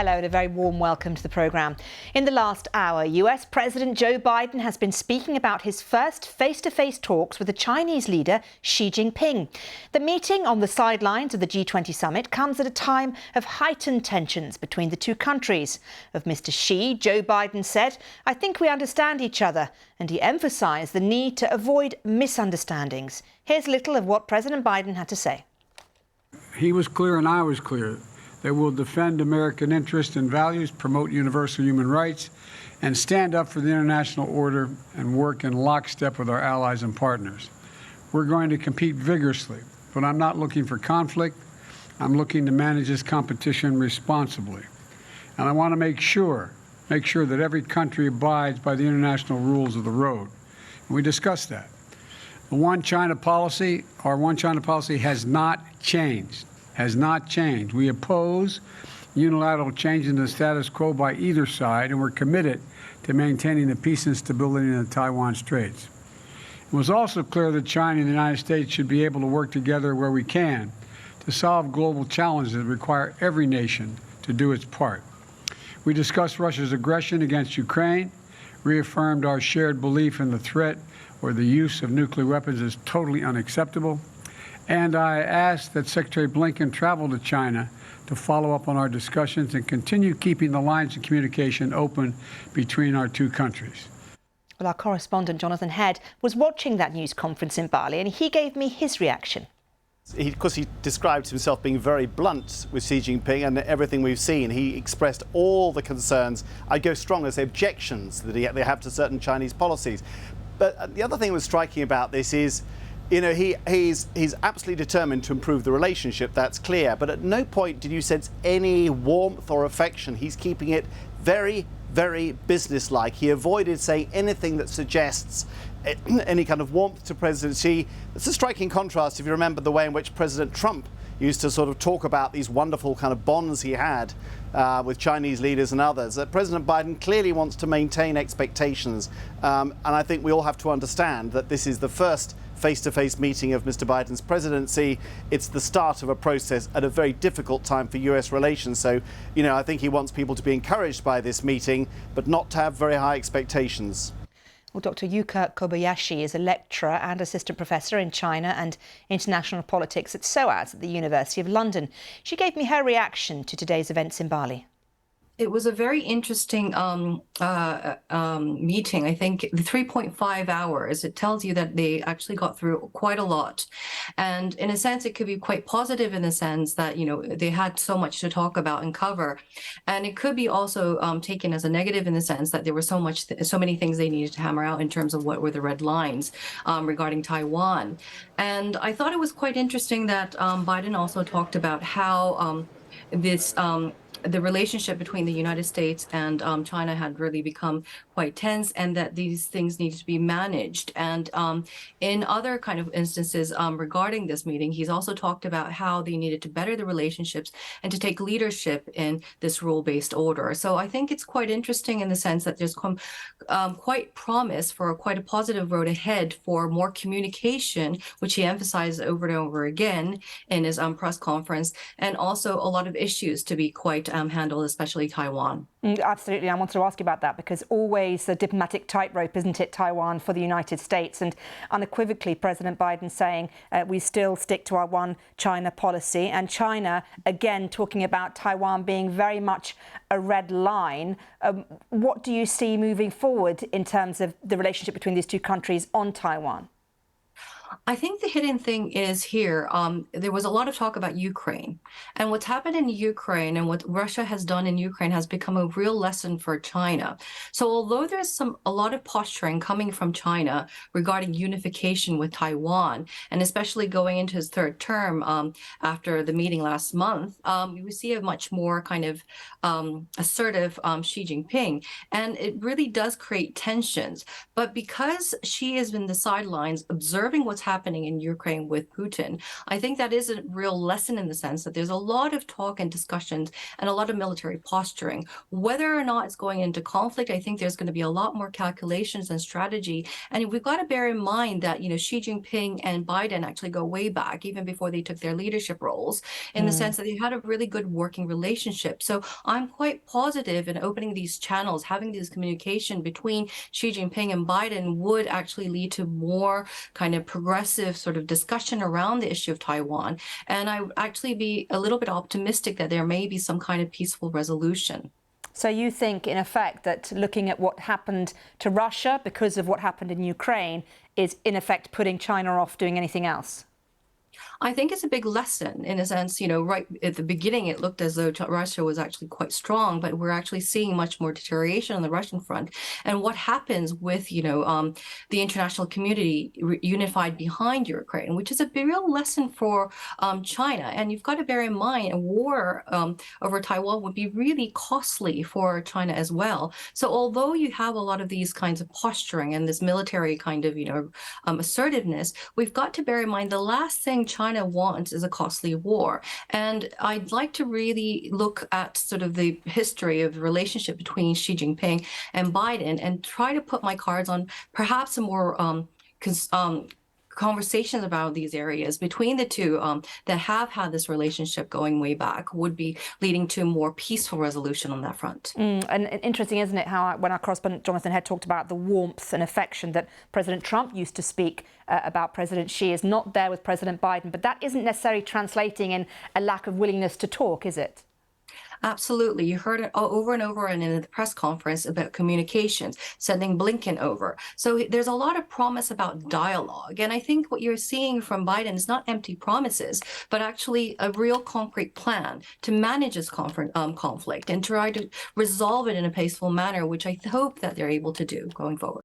Hello and a very warm welcome to the programme. In the last hour, US President Joe Biden has been speaking about his first face-to-face talks with the Chinese leader Xi Jinping. The meeting on the sidelines of the G20 summit comes at a time of heightened tensions between the two countries. Of Mr. Xi, Joe Biden said, "I think we understand each other," and he emphasised the need to avoid misunderstandings. Here's a little of what President Biden had to say. He was clear and I was clear that we'll defend American interests and values, promote universal human rights, and stand up for the international order and work in lockstep with our allies and partners. We're going to compete vigorously, but I'm not looking for conflict. I'm looking to manage this competition responsibly. And I want to make sure that every country abides by the international rules of the road. And we discussed that. The One China policy, our One China policy has not changed. We oppose unilateral change in the status quo by either side, and we're committed to maintaining the peace and stability in the Taiwan Straits. It was also clear that China and the United States should be able to work together where we can to solve global challenges that require every nation to do its part. We discussed Russia's aggression against Ukraine, reaffirmed our shared belief in the threat or the use of nuclear weapons is totally unacceptable. And I asked that Secretary Blinken travel to China to follow up on our discussions and continue keeping the lines of communication open between our two countries. Well, our correspondent Jonathan Head was watching that news conference in Bali and he gave me his reaction. Of course, he described himself being very blunt with Xi Jinping and everything we've seen. He expressed all the concerns, I'd go strong as objections that they have to certain Chinese policies. But the other thing that was striking about this is, you know, he's absolutely determined to improve the relationship, that's clear. But at no point did you sense any warmth or affection. He's keeping it very, very businesslike. He avoided saying anything that suggests any kind of warmth to President Xi. It's a striking contrast if you remember the way in which President Trump used to sort of talk about these wonderful kind of bonds he had with Chinese leaders and others. President Biden clearly wants to maintain expectations. And I think we all have to understand that this is the first face-to-face meeting of Mr. Biden's presidency. It's the start of a process at a very difficult time for US relations. So, you know, I think he wants people to be encouraged by this meeting, but not to have very high expectations. Well, Dr. Yuka Kobayashi is a lecturer and assistant professor in China and international politics at SOAS at the University of London. She gave me her reaction to today's events in Bali. It was a very interesting meeting. I think the 3.5 hours, it tells you that they actually got through quite a lot. And in a sense, it could be quite positive in the sense that, you know, they had so much to talk about and cover. And it could be also taken as a negative in the sense that there were so many things they needed to hammer out in terms of what were the red lines regarding Taiwan. And I thought it was quite interesting that Biden also talked about how the relationship between the United States and China had really become quite tense, and that these things needed to be managed. And in other kind of instances regarding this meeting, he's also talked about how they needed to better the relationships and to take leadership in this rule-based order. So I think it's quite interesting in the sense that there's quite promise for quite a positive road ahead for more communication, which he emphasized over and over again in his press conference, and also a lot of issues to be quite handled, especially Taiwan. Absolutely. I wanted to ask you about that because always the diplomatic tightrope, isn't it, Taiwan for the United States? And unequivocally, President Biden saying we still stick to our one China policy, and China, again, talking about Taiwan being very much a red line. What do you see moving forward in terms of the relationship between these two countries on Taiwan? I think the hidden thing is here, there was a lot of talk about Ukraine, and what's happened in Ukraine and what Russia has done in Ukraine has become a real lesson for China. So although there's a lot of posturing coming from China regarding unification with Taiwan, and especially going into his third term after the meeting last month, we see a much more kind of assertive Xi Jinping, and it really does create tensions. But because Xi has been the sidelines observing what's what's happening in Ukraine with Putin, I think that is a real lesson in the sense that there's a lot of talk and discussions and a lot of military posturing. Whether or not it's going into conflict, I think there's going to be a lot more calculations and strategy. And we've got to bear in mind that, Xi Jinping and Biden actually go way back, even before they took their leadership roles, in the sense that they had a really good working relationship. So I'm quite positive in opening these channels, having this communication between Xi Jinping and Biden would actually lead to more kind of progressive sort of discussion around the issue of Taiwan. And I would actually be a little bit optimistic that there may be some kind of peaceful resolution. So you think, in effect, that looking at what happened to Russia because of what happened in Ukraine is, in effect, putting China off doing anything else? I think it's a big lesson in a sense, right at the beginning, it looked as though Russia was actually quite strong, but we're actually seeing much more deterioration on the Russian front. And what happens with, the international community unified behind Ukraine, which is a real lesson for China. And you've got to bear in mind a war over Taiwan would be really costly for China as well. So although you have a lot of these kinds of posturing and this military kind of, assertiveness, we've got to bear in mind the last thing China wants is a costly war. And I'd like to really look at sort of the history of the relationship between Xi Jinping and Biden and try to put my cards on perhaps a more conversations about these areas between the two that have had this relationship going way back would be leading to a more peaceful resolution on that front. And interesting, isn't it, how when our correspondent Jonathan Head talked about the warmth and affection that President Trump used to speak about President Xi is not there with President Biden, but that isn't necessarily translating in a lack of willingness to talk, is it? Absolutely. You heard it over and over and in the press conference about communications, sending Blinken over. So there's a lot of promise about dialogue. And I think what you're seeing from Biden is not empty promises, but actually a real concrete plan to manage this conflict and try to resolve it in a peaceful manner, which I hope that they're able to do going forward.